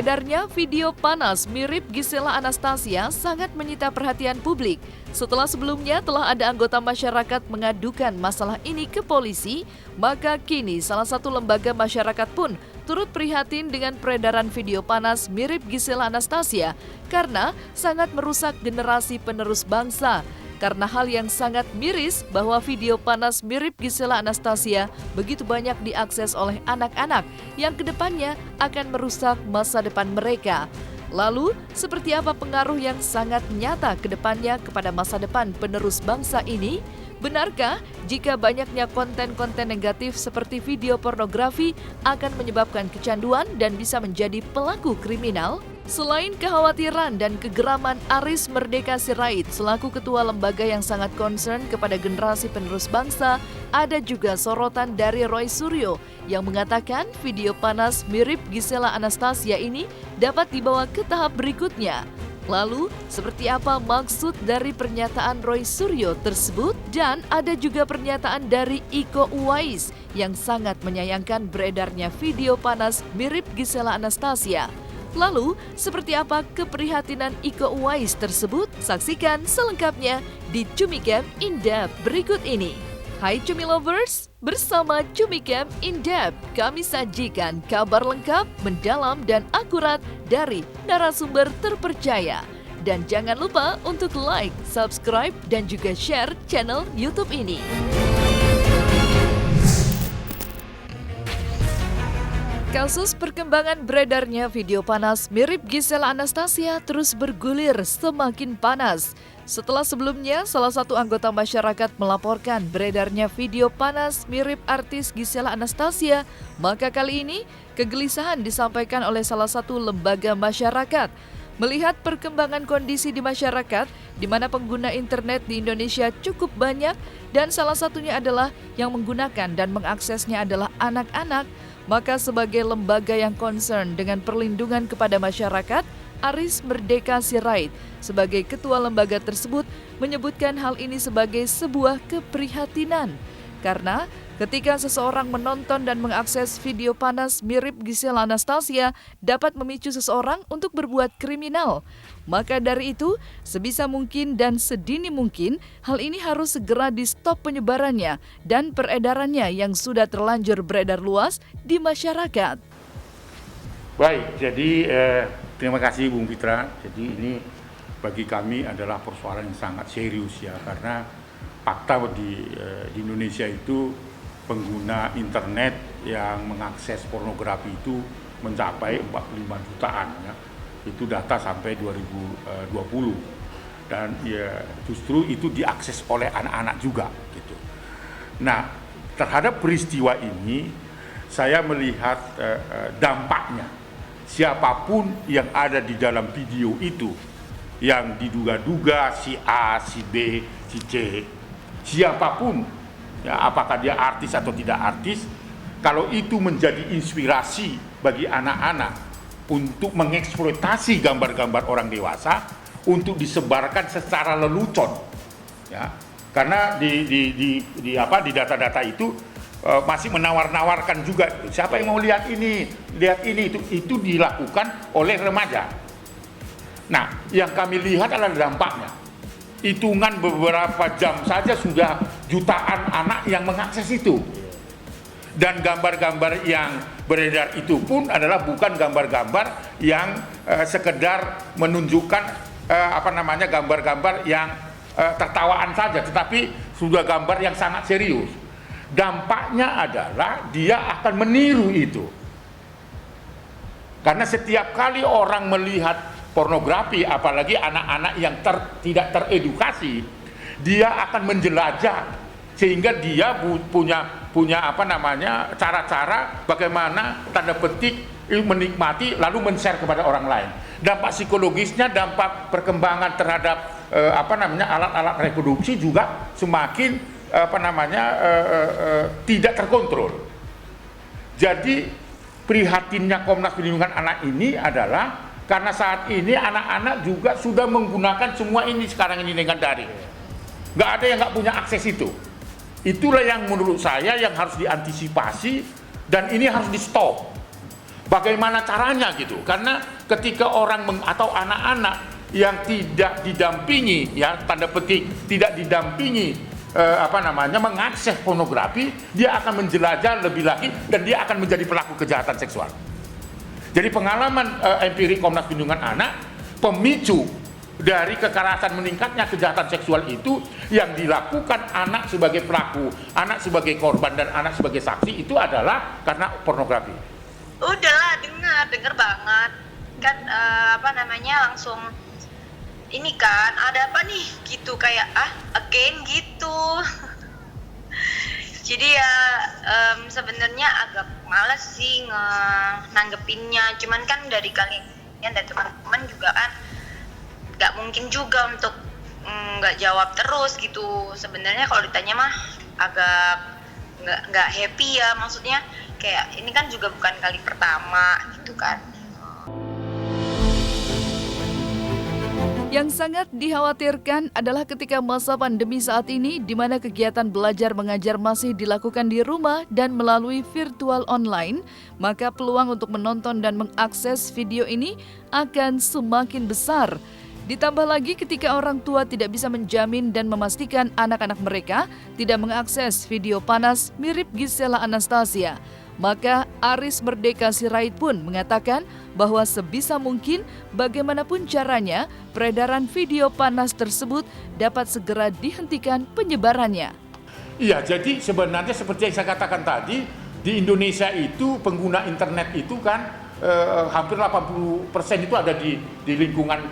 Beredarnya video panas mirip Gisela Anastasia sangat menyita perhatian publik. Setelah sebelumnya telah ada anggota masyarakat mengadukan masalah ini ke polisi, maka kini salah satu lembaga masyarakat pun turut prihatin dengan peredaran video panas mirip Gisela Anastasia karena sangat merusak generasi penerus bangsa. Karena hal yang sangat miris bahwa video panas mirip Gisela Anastasia begitu banyak diakses oleh anak-anak yang kedepannya akan merusak masa depan mereka. Lalu, seperti apa pengaruh yang sangat nyata kedepannya kepada masa depan penerus bangsa ini? Benarkah jika banyaknya konten-konten negatif seperti video pornografi akan menyebabkan kecanduan dan bisa menjadi pelaku kriminal? Selain kekhawatiran dan kegeraman Aris Merdeka Sirait selaku ketua lembaga yang sangat concern kepada generasi penerus bangsa, ada juga sorotan dari Roy Suryo yang mengatakan video panas mirip Gisela Anastasia ini dapat dibawa ke tahap berikutnya. Lalu, seperti apa maksud dari pernyataan Roy Suryo tersebut? Dan ada juga pernyataan dari Iko Uwais yang sangat menyayangkan beredarnya video panas mirip Gisela Anastasia. Lalu, seperti apa keprihatinan Iko Uwais tersebut? Saksikan selengkapnya di Cumicam In-Depth berikut ini. Hai Cumi Lovers, bersama Cumicam In-Depth kami sajikan kabar lengkap, mendalam, dan akurat dari narasumber terpercaya. Dan jangan lupa untuk like, subscribe, dan juga share channel YouTube ini. Kasus perkembangan beredarnya video panas mirip Gisela Anastasia terus bergulir semakin panas. Setelah sebelumnya salah satu anggota masyarakat melaporkan beredarnya video panas mirip artis Gisela Anastasia, maka kali ini kegelisahan disampaikan oleh salah satu lembaga masyarakat. Melihat perkembangan kondisi di masyarakat, di mana pengguna internet di Indonesia cukup banyak dan salah satunya adalah yang menggunakan dan mengaksesnya adalah anak-anak, maka sebagai lembaga yang concern dengan perlindungan kepada masyarakat, Aris Merdeka Sirait sebagai ketua lembaga tersebut menyebutkan hal ini sebagai sebuah keprihatinan. Karena ketika seseorang menonton dan mengakses video panas mirip Gisela Anastasia dapat memicu seseorang untuk berbuat kriminal. Maka dari itu, sebisa mungkin dan sedini mungkin, hal ini harus segera di-stop penyebarannya dan peredarannya yang sudah terlanjur beredar luas di masyarakat. Baik, jadi terima kasih Bung Fitra. Jadi ini bagi kami adalah persoalan yang sangat serius ya, karena fakta di Indonesia itu pengguna internet yang mengakses pornografi itu mencapai 45 jutaan ya. Itu data sampai 2020. Dan ya justru itu diakses oleh anak-anak juga gitu. Nah, terhadap peristiwa ini saya melihat dampaknya. Siapapun yang ada di dalam video itu yang diduga-duga si A, si B, si C, siapapun ya, apakah dia artis atau tidak artis, kalau itu menjadi inspirasi bagi anak-anak untuk mengeksploitasi gambar-gambar orang dewasa untuk disebarkan secara lelucon ya, karena di data-data itu masih menawar-nawarkan juga siapa yang mau lihat ini itu dilakukan oleh remaja. Nah, yang kami lihat adalah dampaknya. Hitungan beberapa jam saja sudah jutaan anak yang mengakses itu. Dan gambar-gambar yang beredar itu pun adalah bukan gambar-gambar yang sekedar menunjukkan gambar-gambar yang tertawaan saja, tetapi sudah gambar yang sangat serius. Dampaknya adalah dia akan meniru itu. Karena setiap kali orang melihat pornografi, apalagi anak-anak yang tidak teredukasi, dia akan menjelajah sehingga dia punya cara-cara bagaimana tanda petik menikmati lalu men-share kepada orang lain. Dampak psikologisnya, dampak perkembangan terhadap alat-alat reproduksi juga semakin tidak terkontrol. Jadi prihatinnya Komnas Perlindungan Anak ini adalah karena saat ini anak-anak juga sudah menggunakan semua ini sekarang ini dengan daring. Nggak ada yang nggak punya akses itu. Itulah yang menurut saya yang harus diantisipasi dan ini harus di stop. Bagaimana caranya gitu? Karena ketika orang atau anak-anak yang tidak didampingi, ya tanda petik tidak didampingi mengakses pornografi, dia akan menjelajah lebih lagi dan dia akan menjadi pelaku kejahatan seksual. Jadi pengalaman empirik Komnas Perlindungan Anak, pemicu dari kekerasan meningkatnya kejahatan seksual itu yang dilakukan anak sebagai pelaku, anak sebagai korban, dan anak sebagai saksi itu adalah karena pornografi. Udahlah, denger banget kan, langsung ini kan ada apa nih gitu, kayak again gitu. Jadi ya sebenarnya agak malas sih nanggepinnya, cuman kan dari kalian dan teman-teman juga kan nggak mungkin juga untuk nggak jawab terus gitu. Sebenarnya kalau ditanya mah agak nggak happy ya, maksudnya kayak ini kan juga bukan kali pertama gitu kan. Yang sangat dikhawatirkan adalah ketika masa pandemi saat ini di mana kegiatan belajar mengajar masih dilakukan di rumah dan melalui virtual online, maka peluang untuk menonton dan mengakses video ini akan semakin besar. Ditambah lagi ketika orang tua tidak bisa menjamin dan memastikan anak-anak mereka tidak mengakses video panas mirip Gisela Anastasia. Maka Aris Merdeka Sirait pun mengatakan bahwa sebisa mungkin bagaimanapun caranya peredaran video panas tersebut dapat segera dihentikan penyebarannya. Iya, jadi sebenarnya seperti yang saya katakan tadi, di Indonesia itu pengguna internet itu kan hampir 80% itu ada di lingkungan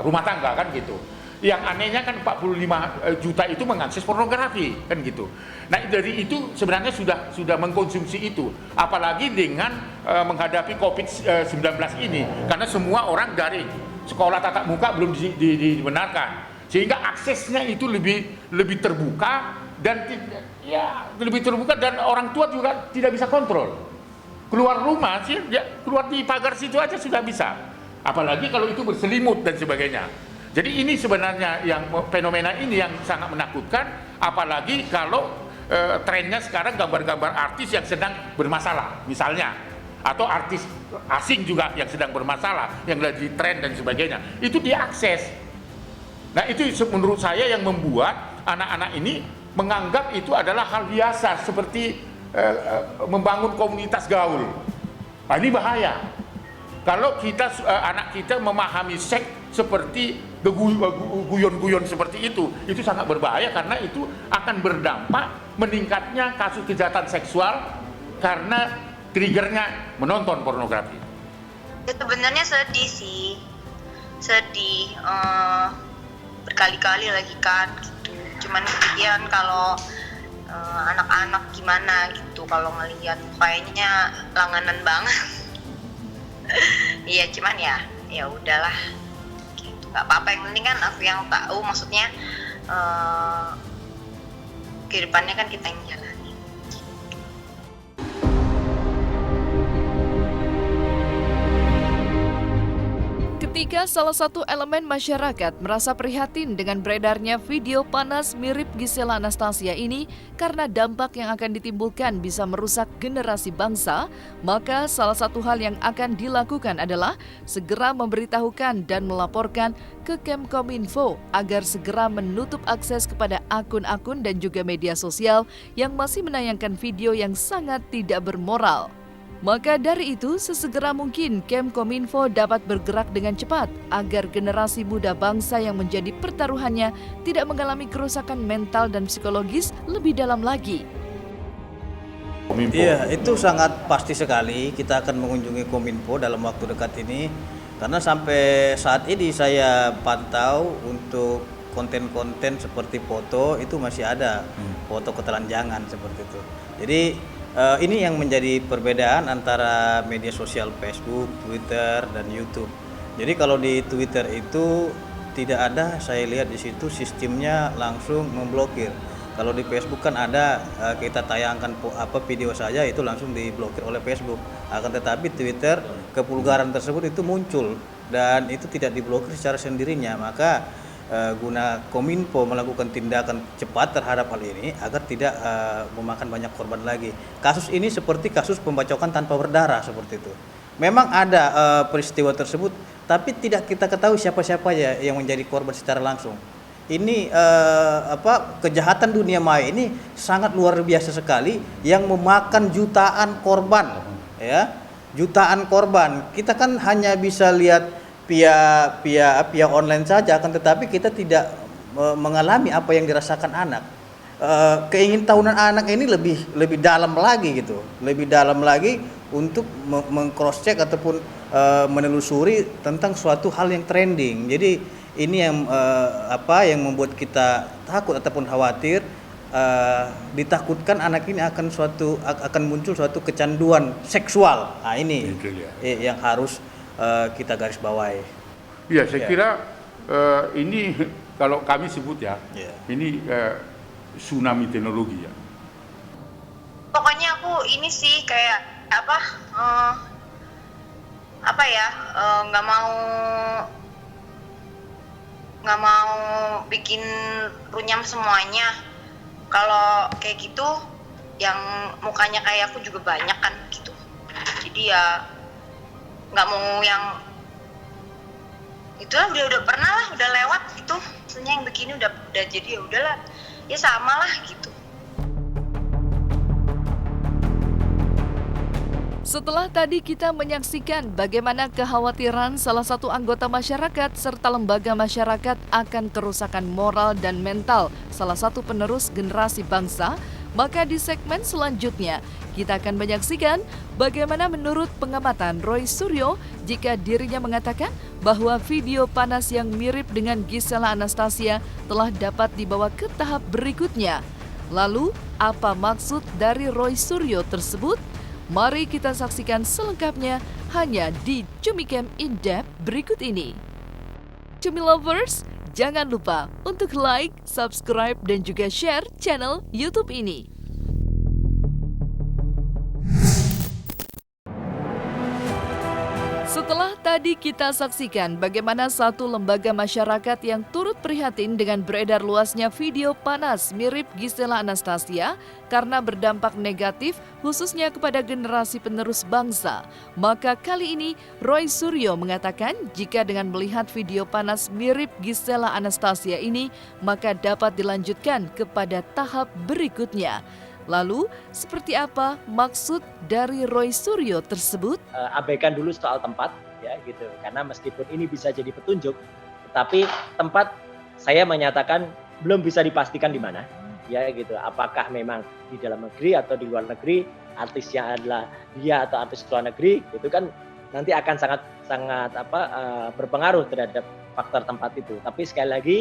rumah tangga kan gitu. Yang anehnya kan 45 juta itu mengakses pornografi kan gitu. Nah dari itu sebenarnya sudah mengkonsumsi itu, apalagi dengan menghadapi COVID-19 ini, karena semua orang daring, sekolah tatap muka belum dibenarkan, sehingga aksesnya itu lebih terbuka dan lebih terbuka, dan orang tua juga tidak bisa kontrol. Keluar rumah sih, keluar di pagar situ aja sudah bisa, apalagi kalau itu berselimut dan sebagainya. Jadi ini sebenarnya yang fenomena ini yang sangat menakutkan, apalagi kalau trennya sekarang gambar-gambar artis yang sedang bermasalah misalnya, atau artis asing juga yang sedang bermasalah, yang lagi tren dan sebagainya, itu diakses. Nah itu menurut saya yang membuat anak-anak ini menganggap itu adalah hal biasa, seperti membangun komunitas gaul. Nah, ini bahaya. Kalau anak kita memahami seks seperti guyon-guyon seperti itu sangat berbahaya, karena itu akan berdampak meningkatnya kasus kejahatan seksual karena triggernya menonton pornografi. Ya, sebenarnya sedih sih, berkali-kali lagi kan gitu. Cuman kemudian kalau anak-anak gimana gitu kalau ngelihat kayaknya langganan banget. Iya, cuman ya udahlah gitu, nggak apa-apa, yang penting kan aku yang tahu, maksudnya kehidupannya kan kita yang jalani. Ketika salah satu elemen masyarakat merasa prihatin dengan beredarnya video panas mirip Gisela Anastasia ini karena dampak yang akan ditimbulkan bisa merusak generasi bangsa, maka salah satu hal yang akan dilakukan adalah segera memberitahukan dan melaporkan ke Kemkominfo agar segera menutup akses kepada akun-akun dan juga media sosial yang masih menayangkan video yang sangat tidak bermoral. Maka dari itu, sesegera mungkin Kemkominfo dapat bergerak dengan cepat agar generasi muda bangsa yang menjadi pertaruhannya tidak mengalami kerusakan mental dan psikologis lebih dalam lagi. Iya, itu sangat pasti sekali kita akan mengunjungi Kominfo dalam waktu dekat ini, karena sampai saat ini saya pantau untuk konten-konten seperti foto itu masih ada, foto ketelanjangan seperti itu. Jadi ini yang menjadi perbedaan antara media sosial Facebook, Twitter, dan YouTube. Jadi kalau di Twitter itu tidak ada, saya lihat di situ sistemnya langsung memblokir. Kalau di Facebook kan ada, kita tayangkan video saja itu langsung diblokir oleh Facebook. Akan tetapi Twitter, kevulgaran tersebut itu muncul dan itu tidak diblokir secara sendirinya. Maka guna Kominfo melakukan tindakan cepat terhadap hal ini agar tidak memakan banyak korban lagi. Kasus ini seperti kasus pembacokan tanpa berdarah seperti itu. Memang ada peristiwa tersebut, tapi tidak kita ketahui siapa-siapa ya yang menjadi korban secara langsung. Ini kejahatan dunia maya ini sangat luar biasa sekali yang memakan jutaan korban, ya, jutaan korban. Kita kan hanya bisa lihat via online saja, akan tetapi kita tidak mengalami apa yang dirasakan anak. Keingintahunan anak ini lebih dalam lagi gitu, lebih dalam lagi untuk meng-cross check ataupun menelusuri tentang suatu hal yang trending. Jadi ini yang yang membuat kita takut ataupun khawatir, ditakutkan anak ini akan muncul suatu kecanduan seksual. Nah ini yang harus kita garis bawahi. Ya, saya kira ini kalau kami sebut ya, ini tsunami teknologi ya. Pokoknya aku ini sih kayak nggak mau bikin runyam semuanya. Kalau kayak gitu, yang mukanya kayak aku juga banyak kan gitu. Jadi ya nggak mau yang itulah, udah pernah lah, udah lewat gitu. Maksudnya yang begini udah jadi ya udahlah, ya sama lah gitu. Setelah tadi kita menyaksikan bagaimana kekhawatiran salah satu anggota masyarakat serta lembaga masyarakat akan kerusakan moral dan mental salah satu penerus generasi bangsa, maka di segmen selanjutnya kita akan menyaksikan bagaimana menurut pengamatan Roy Suryo jika dirinya mengatakan bahwa video panas yang mirip dengan Gisela Anastasia telah dapat dibawa ke tahap berikutnya. Lalu, apa maksud dari Roy Suryo tersebut? Mari kita saksikan selengkapnya hanya di Cumicam In-Depth berikut ini. Cumi Lovers, jangan lupa untuk like, subscribe, dan juga share channel YouTube ini. Setelah tadi kita saksikan bagaimana satu lembaga masyarakat yang turut prihatin dengan beredar luasnya video panas mirip Gisela Anastasia karena berdampak negatif khususnya kepada generasi penerus bangsa, maka kali ini Roy Suryo mengatakan jika dengan melihat video panas mirip Gisela Anastasia ini maka dapat dilanjutkan kepada tahap berikutnya. Lalu, seperti apa maksud dari Roy Suryo tersebut? Abaikan dulu soal tempat, ya gitu. Karena meskipun ini bisa jadi petunjuk, tetapi tempat saya menyatakan belum bisa dipastikan di mana, ya gitu. Apakah memang di dalam negeri atau di luar negeri, artisnya adalah dia atau artis luar negeri, itu kan nanti akan sangat berpengaruh terhadap faktor tempat itu. Tapi sekali lagi,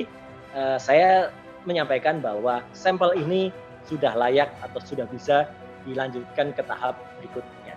saya menyampaikan bahwa sampel ini sudah layak atau sudah bisa dilanjutkan ke tahap berikutnya.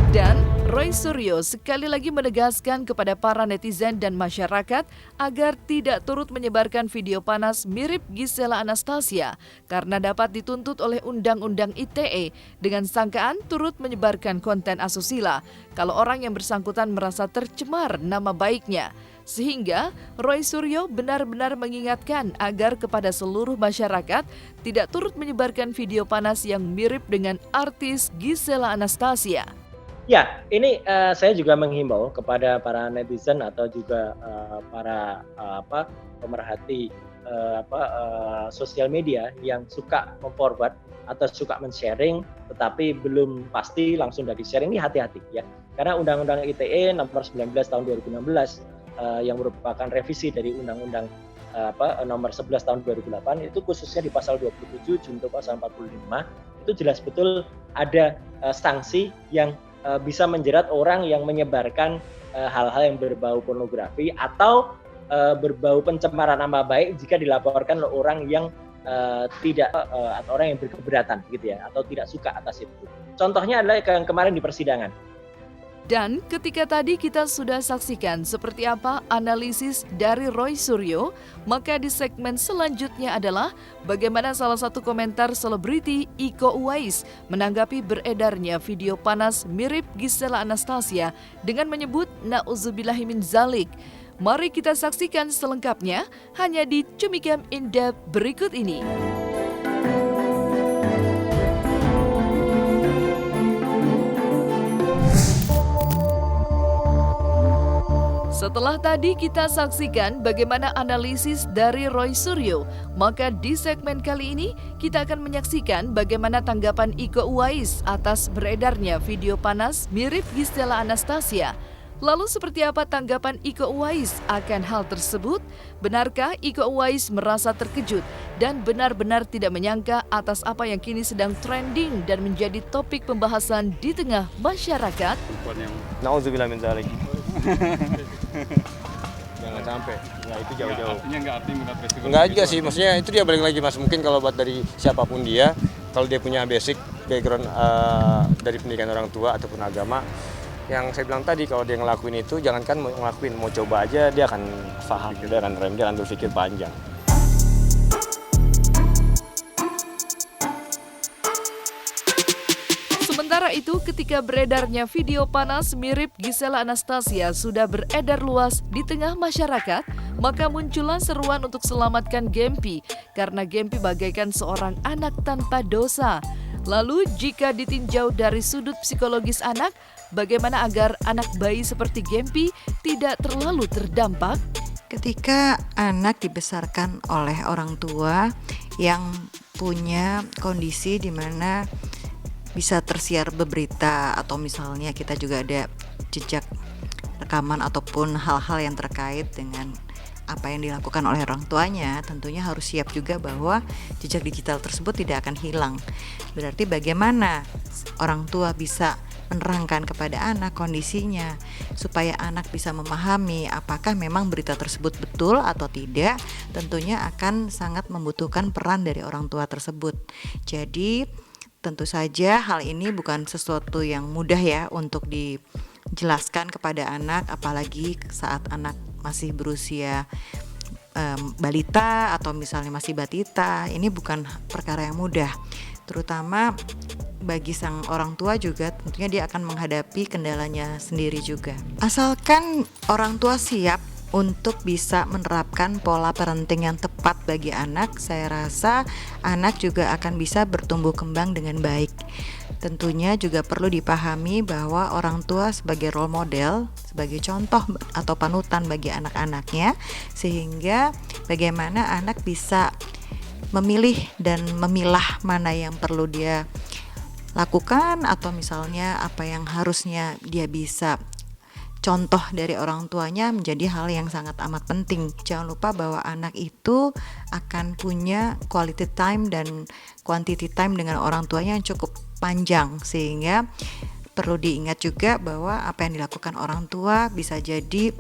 Dan Roy Suryo sekali lagi menegaskan kepada para netizen dan masyarakat agar tidak turut menyebarkan video panas mirip Gisela Anastasia karena dapat dituntut oleh Undang-Undang ITE dengan sangkaan turut menyebarkan konten asusila kalau orang yang bersangkutan merasa tercemar nama baiknya. Sehingga Roy Suryo benar-benar mengingatkan agar kepada seluruh masyarakat tidak turut menyebarkan video panas yang mirip dengan artis Gisela Anastasia. Ya, ini saya juga menghimbau kepada para netizen atau juga para pemerhati sosial media yang suka memforward atau suka men-sharing tetapi belum pasti langsung dari sharing, ini hati-hati ya. Karena Undang-Undang ITE nomor 19 tahun 2016 yang merupakan revisi dari Undang-Undang nomor 11 tahun 2008 itu khususnya di pasal 27 junto pasal 45 itu jelas betul ada sanksi yang bisa menjerat orang yang menyebarkan hal-hal yang berbau pornografi atau berbau pencemaran nama baik jika dilaporkan oleh orang yang tidak atau orang yang berkeberatan gitu ya atau tidak suka atas itu. Contohnya adalah yang kemarin di persidangan. Dan ketika tadi kita sudah saksikan seperti apa analisis dari Roy Suryo, maka di segmen selanjutnya adalah bagaimana salah satu komentar selebriti Iko Uwais menanggapi beredarnya video panas mirip Gisela Anastasia dengan menyebut na'udzubillahi min zalik. Mari kita saksikan selengkapnya hanya di Cumicam In-Depth berikut ini. Setelah tadi kita saksikan bagaimana analisis dari Roy Suryo, maka di segmen kali ini kita akan menyaksikan bagaimana tanggapan Iko Uwais atas beredarnya video panas mirip Gisela Anastasia. Lalu seperti apa tanggapan Iko Uwais akan hal tersebut? Benarkah Iko Uwais merasa terkejut dan benar-benar tidak menyangka atas apa yang kini sedang trending dan menjadi topik pembahasan di tengah masyarakat? Nauzubillah min dzalik. Jangan sampai, nggak itu jauh-jauh. Enggak juga sih, maksudnya itu dia balik lagi mas. Mungkin kalau buat dari siapapun dia, kalau dia punya basic background dari pendidikan orang tua ataupun agama, yang saya bilang tadi kalau dia ngelakuin itu, jangankan mau ngelakuin, mau coba aja dia akan paham, dia akan rem, dia akan berpikir panjang. Sementara itu, ketika beredarnya video panas mirip Gisela Anastasia sudah beredar luas di tengah masyarakat, maka muncullah seruan untuk selamatkan Gempi karena Gempi bagaikan seorang anak tanpa dosa. Lalu, jika ditinjau dari sudut psikologis anak, bagaimana agar anak bayi seperti Gempi tidak terlalu terdampak? Ketika anak dibesarkan oleh orang tua yang punya kondisi di mana bisa tersiar berita atau misalnya kita juga ada jejak rekaman ataupun hal-hal yang terkait dengan apa yang dilakukan oleh orang tuanya, tentunya harus siap juga bahwa jejak digital tersebut tidak akan hilang. Berarti bagaimana orang tua bisa menerangkan kepada anak kondisinya supaya anak bisa memahami apakah memang berita tersebut betul atau tidak, tentunya akan sangat membutuhkan peran dari orang tua tersebut. Jadi tentu saja hal ini bukan sesuatu yang mudah ya untuk dijelaskan kepada anak, apalagi saat anak masih berusia balita atau misalnya masih batita. Ini bukan perkara yang mudah, terutama bagi sang orang tua juga tentunya dia akan menghadapi kendalanya sendiri juga. Asalkan orang tua siap untuk bisa menerapkan pola parenting yang tepat bagi anak, saya rasa anak juga akan bisa bertumbuh kembang dengan baik. Tentunya juga perlu dipahami bahwa orang tua sebagai role model, sebagai contoh atau panutan bagi anak-anaknya, sehingga bagaimana anak bisa memilih dan memilah mana yang perlu dia lakukan atau misalnya apa yang harusnya dia bisa contoh dari orang tuanya menjadi hal yang sangat amat penting. Jangan lupa bahwa anak itu akan punya quality time dan quantity time dengan orang tuanya yang cukup panjang, sehingga perlu diingat juga bahwa apa yang dilakukan orang tua bisa jadi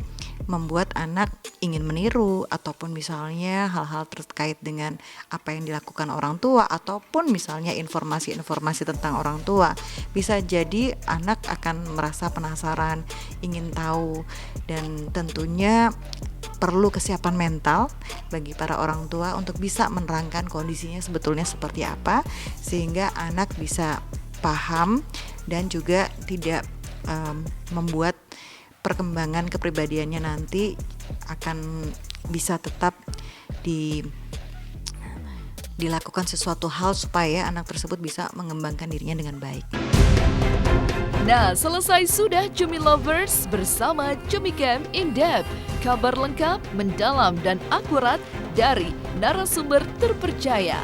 membuat anak ingin meniru ataupun misalnya hal-hal terkait dengan apa yang dilakukan orang tua ataupun misalnya informasi-informasi tentang orang tua. Bisa jadi anak akan merasa penasaran, ingin tahu, dan tentunya perlu kesiapan mental bagi para orang tua untuk bisa menerangkan kondisinya sebetulnya seperti apa sehingga anak bisa paham dan juga tidak membuat perkembangan kepribadiannya nanti akan bisa tetap dilakukan sesuatu hal supaya anak tersebut bisa mengembangkan dirinya dengan baik. Nah, selesai sudah Cumi Lovers bersama Cumicam In-Depth. Kabar lengkap, mendalam, dan akurat dari narasumber terpercaya.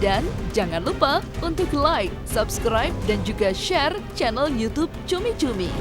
Dan jangan lupa untuk like, subscribe, dan juga share channel YouTube Cumi Cumi.